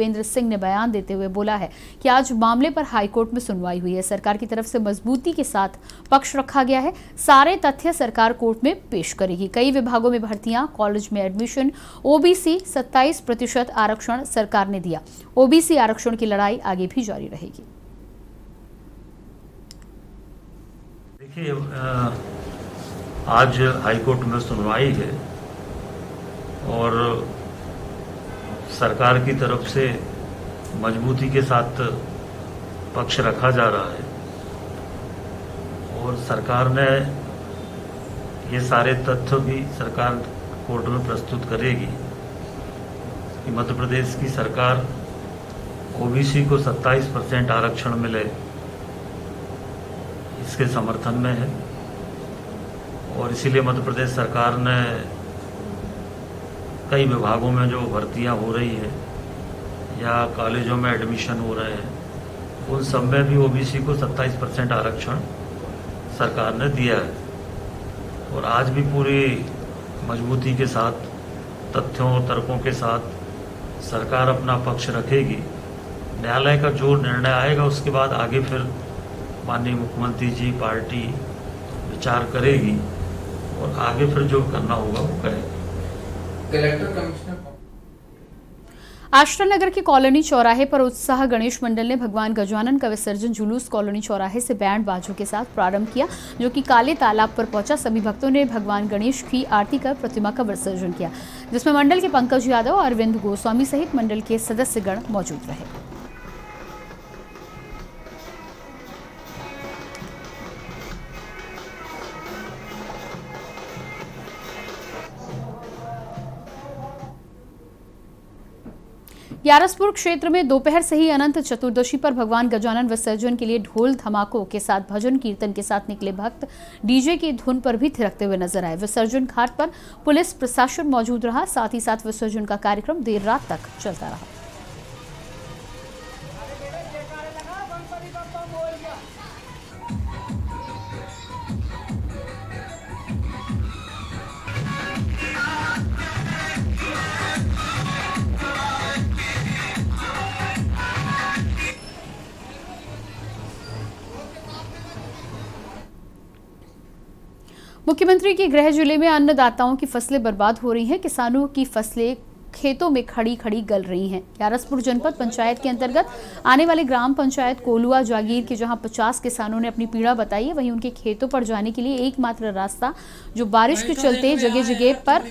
भूपेंद्र सिंह ने बयान देते हुए बोला है कि आज मामले पर हाईकोर्ट में सुनवाई हुई है। सरकार की तरफ से मजबूती के साथ पक्ष रखा गया है। सारे तथ्य सरकार कोर्ट में पेश करेगी। कई विभागों में भर्तियां, कॉलेज में एडमिशन, ओबीसी 27% आरक्षण सरकार ने दिया। ओबीसी आरक्षण की लड़ाई आगे भी जारी रहेगी। देखिए, आज हाईकोर्ट में सुनवाई है और सरकार की तरफ से मजबूती के साथ पक्ष रखा जा रहा है और सरकार ने ये सारे तथ्य भी सरकार कोर्ट में प्रस्तुत करेगी कि मध्य प्रदेश की सरकार ओबीसी को 27% आरक्षण मिले इसके समर्थन में है और इसीलिए मध्य प्रदेश सरकार ने कई विभागों में जो भर्तियां हो रही है या कॉलेजों में एडमिशन हो रहे हैं उन सब में भी ओबीसी को 27% आरक्षण सरकार ने दिया है और आज भी पूरी मजबूती के साथ तथ्यों और तर्कों के साथ सरकार अपना पक्ष रखेगी। न्यायालय का जो निर्णय आएगा उसके बाद आगे फिर माननीय मुख्यमंत्री जी पार्टी विचार करेगी और आगे फिर जो करना होगा वो करेगी। कलेक्टर कमिश्नर आश्रय नगर के कॉलोनी चौराहे पर उत्साह गणेश मंडल ने भगवान गजानन का विसर्जन जुलूस कॉलोनी चौराहे से बैंड बाजों के साथ प्रारंभ किया, जो कि काले तालाब पर पहुंचा। सभी भक्तों ने भगवान गणेश की आरती कर प्रतिमा का विसर्जन किया, जिसमें मंडल के पंकज यादव, अरविंद गोस्वामी सहित मंडल के सदस्यगण मौजूद रहे। ग्यारसपुर क्षेत्र में दोपहर से ही अनंत चतुर्दशी पर भगवान गजानन विसर्जन के लिए ढोल धमाकों के साथ भजन कीर्तन के साथ निकले भक्त डीजे की धुन पर भी थिरकते हुए नजर आए। विसर्जन घाट पर पुलिस प्रशासन मौजूद रहा, साथ ही साथ विसर्जन का कार्यक्रम देर रात तक चलता रहा। मुख्यमंत्री के गृह जिले में अन्नदाताओं की फसलें बर्बाद हो रही हैं। किसानों की फसलें खेतों में खड़ी खड़ी गल रही हैं। ग्यारसपुर जनपद पंचायत के अंतर्गत आने वाले ग्राम पंचायत कोलुआ जागीर के जहां 50 किसानों ने अपनी पीड़ा बताई है, वहीं उनके खेतों पर जाने के लिए एकमात्र रास्ता जो बारिश के चलते जगह जगह पर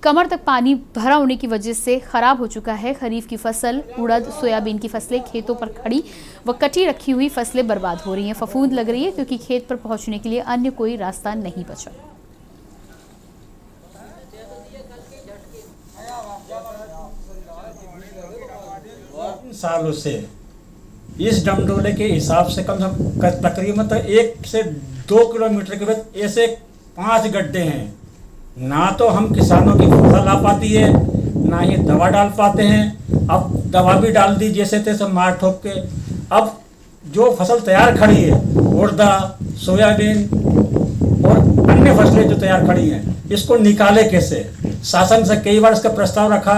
कमर तक पानी भरा होने की वजह से खराब हो चुका है। खरीफ की फसल, उड़द, सोयाबीन की फसलें खेतों पर खड़ी व कटी रखी हुई फसलें बर्बाद हो रही हैं। फफूंद लग रही है क्योंकि खेत पर पहुंचने के लिए अन्य कोई रास्ता नहीं बचा। सालों से इस डमडोले के हिसाब से कम से कम तकरीबन 1 से 2 किलोमीटर के बाद ऐसे 5 गड्ढे हैं। ना तो हम किसानों की फसल आ पाती है, ना ही दवा डाल पाते हैं। अब दवा भी डाल दी जैसे तैसे मार ठोक के। अब जो फसल तैयार खड़ी है, उड़द, सोयाबीन और अन्य फसलें जो तैयार खड़ी हैं, इसको निकाले कैसे। शासन से कई बार इसका प्रस्ताव रखा,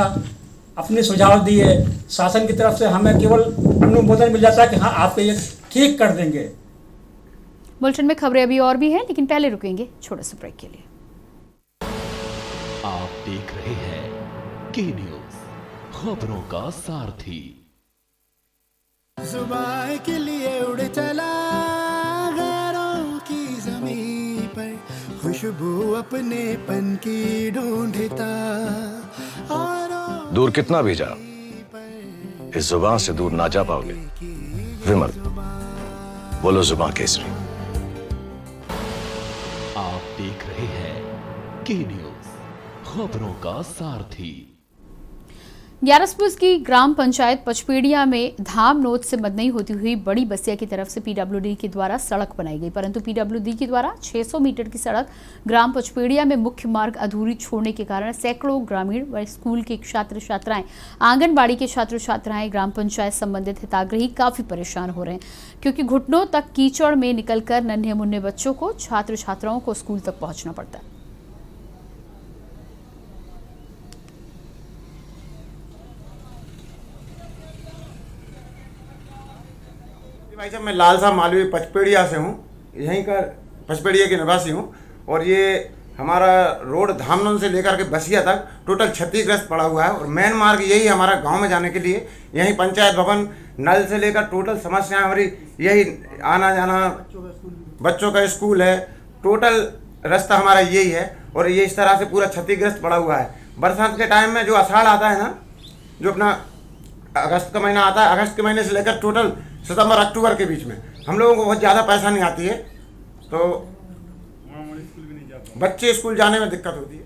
अपने सुझाव दिए। शासन की तरफ से हमें केवल अनुमोदन मिल जाता है कि हाँ आप ये ठीक कर देंगे। बुलेटिन में खबरें अभी और भी हैं, लेकिन पहले रुकेंगे छोटे से ब्रेक के लिए। आप देख रहे हैं के न्यूज़, खबरों का सारथी। सुबह के लिए उड़ चला गैरों की ज़मीं पर, खुशबू अपने पन की ढूंढता। दूर कितना भी जा, इस जुबान से दूर ना जा पाओगे। विमल, बोलो जुबान केसरी। आप देख रहे हैं के न्यूज़, खबरों का सारथी। ग्यारसपुर की ग्राम पंचायत पचपेड़िया में धाम नोद से मदनई होती हुई बड़ी बसिया की तरफ से पीडब्ल्यूडी के द्वारा सड़क बनाई गई, परंतु पीडब्ल्यूडी के द्वारा 600 मीटर की सड़क ग्राम पचपेड़िया में मुख्य मार्ग अधूरी छोड़ने के कारण सैकड़ों ग्रामीण व स्कूल के छात्र छात्राएं, आंगनबाड़ी के छात्र छात्राएं, ग्राम पंचायत संबंधित हिताग्रही काफी परेशान हो रहे हैं, क्योंकि घुटनों तक कीचड़ में निकलकर नन्हे मुन्ने बच्चों को, छात्र छात्राओं को स्कूल तक पहुंचना पड़ता है। भाई साहब, मैं लाल साहब मालवी पचपेड़िया से हूँ, यहीं का पचपेड़िया के निवासी हूँ। और ये हमारा रोड धामनन से लेकर के बसिया तक टोटल क्षतिग्रस्त पड़ा हुआ है। और मेन मार्ग यही हमारा गांव में जाने के लिए, यहीं पंचायत भवन नल से लेकर टोटल समस्याएं हमारी यही आना जाना, बच्चों का स्कूल है, टोटल रास्ता हमारा यही है। और ये इस तरह से पूरा क्षतिग्रस्त पड़ा हुआ है। बरसात के टाइम में जो आषाढ़ आता है ना, जो अपना अगस्त का महीना आता है, अगस्त के महीने से लेकर टोटल सितंबर अक्टूबर के बीच में हम लोगों को बहुत ज़्यादा पैसा नहीं आती है, तो बच्चे स्कूल जाने में दिक्कत होती है।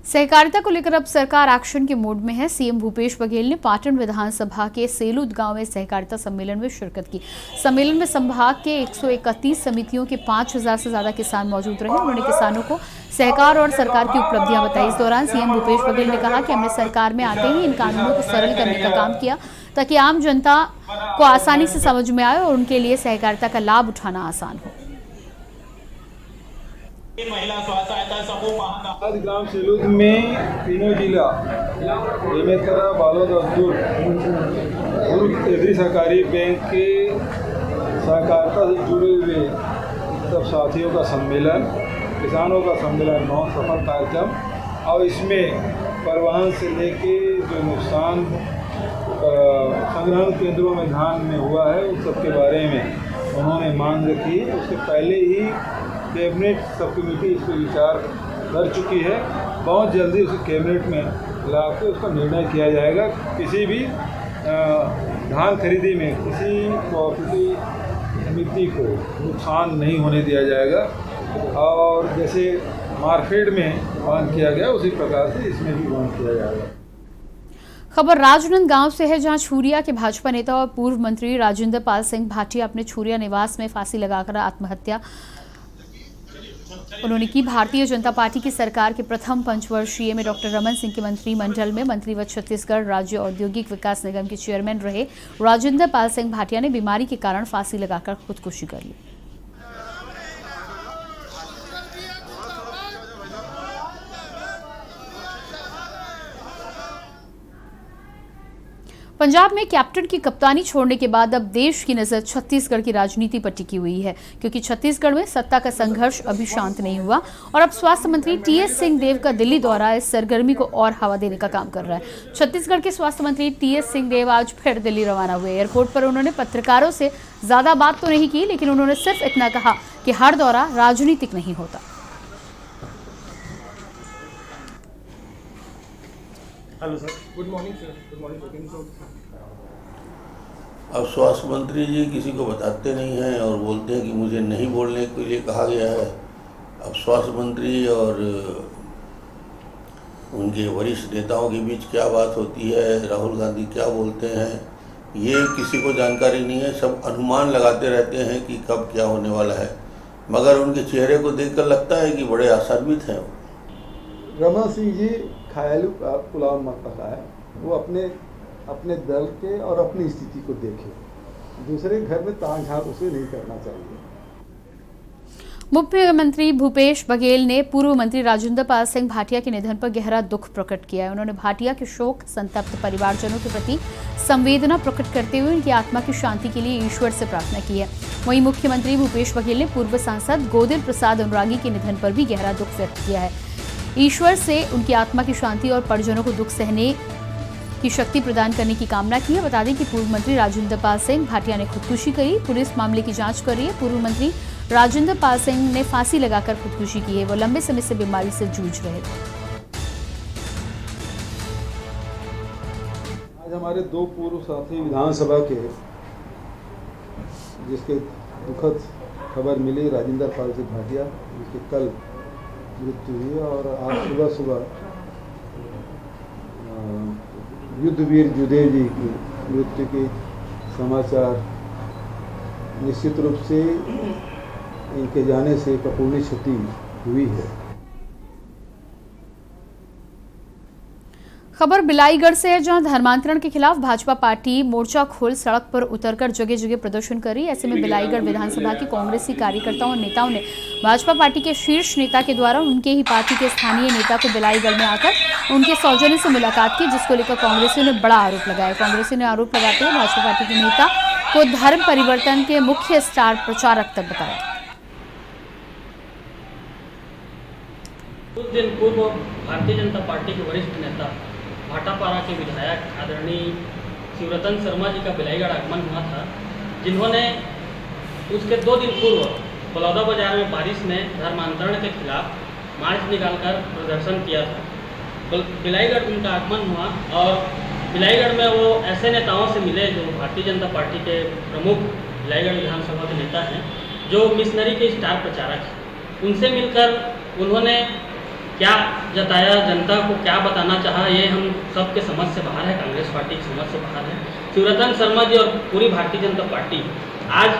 सहकारिता को लेकर अब सरकार एक्शन के मोड में है। सीएम भूपेश बघेल ने पाटन विधानसभा के सेलूद गांव में सहकारिता सम्मेलन में शिरकत की। सम्मेलन में संभाग के 131 समितियों के 5000 से ज्यादा किसान मौजूद रहे। उन्होंने किसानों को सहकार और सरकार की उपलब्धियां बताई। इस दौरान सीएम भूपेश बघेल ने कहा कि हमने सरकार में आते ही इन कानूनों को सरल करने का काम किया ताकि आम जनता को आसानी से समझ में आए और उनके लिए सहकारिता का लाभ उठाना आसान हो। महिला स्व सहायता समूह आज ग्राम सेलूद में तीनों जिला बेमेतरा, बालोद और दुर्ग केंद्रीय सहकारी बैंक के सहकारिता से जुड़े हुए सब साथियों का सम्मेलन, किसानों का सम्मेलन बहुत सफल कार्यक्रम। और इसमें परिवहन से लेके जो नुकसान संग्रहण केंद्रों में धान में हुआ है उस सब के बारे में उन्होंने मांग रखी है। उससे पहले ही कैबिनेट सब कमेटी इस पर विचार कर चुकी है। बहुत जल्दी उसे कैबिनेट में ला के उसका निर्णय किया जाएगा। किसी भी धान खरीदी में किसी कोऑपरेटिव समिति को नुकसान नहीं होने दिया जाएगा। और जैसे मार्केट में बंद किया गया उसी प्रकार से इसमें भी बंद किया जाएगा। खबर राजनंद गांव से है, जहां छुरिया के भाजपा नेता और पूर्व मंत्री राजेंद्र पाल सिंह भाटिया अपने छुरिया निवास में फांसी लगाकर आत्महत्या उन्होंने की। भारतीय जनता पार्टी की सरकार के प्रथम पंचवर्षीय में डॉक्टर रमन सिंह के मंत्रिमंडल में मंत्री व छत्तीसगढ़ राज्य औद्योगिक विकास निगम के चेयरमैन रहे राजेंद्र पाल सिंह भाटिया ने बीमारी के कारण फांसी लगाकर खुदकुशी कर ली। पंजाब में कैप्टन की कप्तानी छोड़ने के बाद अब देश की नजर छत्तीसगढ़ की राजनीति पर टिकी हुई है, क्योंकि छत्तीसगढ़ में सत्ता का संघर्ष अभी शांत नहीं हुआ और अब स्वास्थ्य मंत्री टीएस सिंहदेव का दिल्ली दौरा इस सरगर्मी को और हवा देने का काम कर रहा है। छत्तीसगढ़ के स्वास्थ्य मंत्री टीएस सिंहदेव आज फिर दिल्ली रवाना हुए। एयरपोर्ट पर उन्होंने पत्रकारों से ज्यादा बात तो नहीं की, लेकिन उन्होंने सिर्फ इतना कहा कि हर दौरा राजनीतिक नहीं होता। Hello sir, good morning sir. Good morning. अब स्वास्थ्य मंत्री जी किसी को बताते नहीं हैं और बोलते हैं कि मुझे नहीं बोलने के लिए कहा गया है। अब स्वास्थ्य मंत्री और उनके वरिष्ठ नेताओं के बीच क्या बात होती है, राहुल गांधी क्या बोलते हैं, ये किसी को जानकारी नहीं है। सब अनुमान लगाते रहते हैं कि कब क्या होने वाला है, मगर उनके चेहरे को देखकर लगता है कि बड़े आशान्वित हैं। रमन सिंह जी ख्याली पुलाव मत पकाए, वो अपने दल के और अपनी स्थिति को देखे। दूसरे घर में तांग झांक उसे नहीं करना चाहिए। मुख्यमंत्री भूपेश बघेल ने पूर्व मंत्री राजेंद्र पाल सिंह भाटिया के निधन पर गहरा दुख प्रकट किया है। उन्होंने भाटिया के शोक संतप्त परिवारजनों के प्रति संवेदना प्रकट करते हुए उनकी आत्मा की शांति के लिए ईश्वर से प्रार्थना की है। वहीं मुख्यमंत्री भूपेश बघेल ने पूर्व सांसद गोदिल प्रसाद अनुरागी के निधन पर भी गहरा दुख व्यक्त किया है। ईश्वर से उनकी आत्मा की शांति और परिजनों को दुख सहने की शक्ति प्रदान करने की कामना की है। बता दें कि पूर्व मंत्री राजेंद्र पाल सिंह भाटिया ने खुदकुशी करी। पुलिस मामले की जांच कर रही है। पूर्व मंत्री राजेंद्र पाल सिंह ने फांसी लगाकर खुदकुशी की है। वो लंबे समय से बीमारी से जूझ रहे थे। आज हमारे दो पूर्व साथी विधानसभा के, जिसके दुखद खबर मिली, राजेंद्र पाल सिंह भाटिया जिसकी कल मृत्यु हुई, और आज सुबह युद्धवीर जुदेव जी की मृत्यु के समाचार निश्चित रूप से इनके जाने से एक अपूर्णीय क्षति हुई है। खबर बिलाईगढ़ से है, जहां धर्मांतरण के खिलाफ भाजपा पार्टी मोर्चा खोल सड़क पर उतरकर जगह जगह प्रदर्शन करी। ऐसे में बिलाईगढ़ विधानसभा के कांग्रेसी कार्यकर्ताओं और नेताओं ने भाजपा पार्टी के शीर्ष नेता के द्वारा उनके ही पार्टी के स्थानीय नेता को बिलाईगढ़ में आकर उनके सौजन्य से मुलाकात की, जिसको लेकर कांग्रेसियों ने बड़ा आरोप लगाया। कांग्रेसियों ने आरोप लगाते हुए भाजपा पार्टी के नेता को धर्म परिवर्तन के मुख्य स्टार प्रचारक तक बताया। कुछ दिन पूर्व भारतीय जनता पार्टी के वरिष्ठ नेता भाटापारा के विधायक आदरणीय शिवरतन शर्मा जी का बिलाईगढ़ आगमन हुआ था, जिन्होंने उसके 2 दिन पूर्व बलौदा बाजार में बारिश में धर्मांतरण के खिलाफ मार्च निकालकर प्रदर्शन किया था। बिलाईगढ़ उनका आगमन हुआ और बिलाईगढ़ में वो ऐसे नेताओं से मिले जो भारतीय जनता पार्टी के प्रमुख बिलाईगढ़ विधानसभा के नेता हैं, जो मिशनरी के स्टार प्रचारक हैं। उनसे मिलकर उन्होंने क्या जताया, जनता को क्या बताना चाहा, ये हम सबके समझ से बाहर है, कांग्रेस पार्टी की समझ से बाहर है। शिवरतन शर्मा जी और पूरी भारतीय जनता पार्टी आज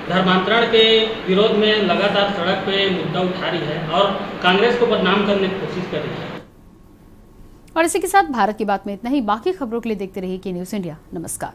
धर्मांतरण के विरोध में लगातार सड़क पे मुद्दा उठा रही है और कांग्रेस को बदनाम करने की कोशिश कर रही है। और इसी के साथ भारत की बात में इतना ही। बाकी खबरों के लिए देखते रहिए के न्यूज़ इंडिया। नमस्कार।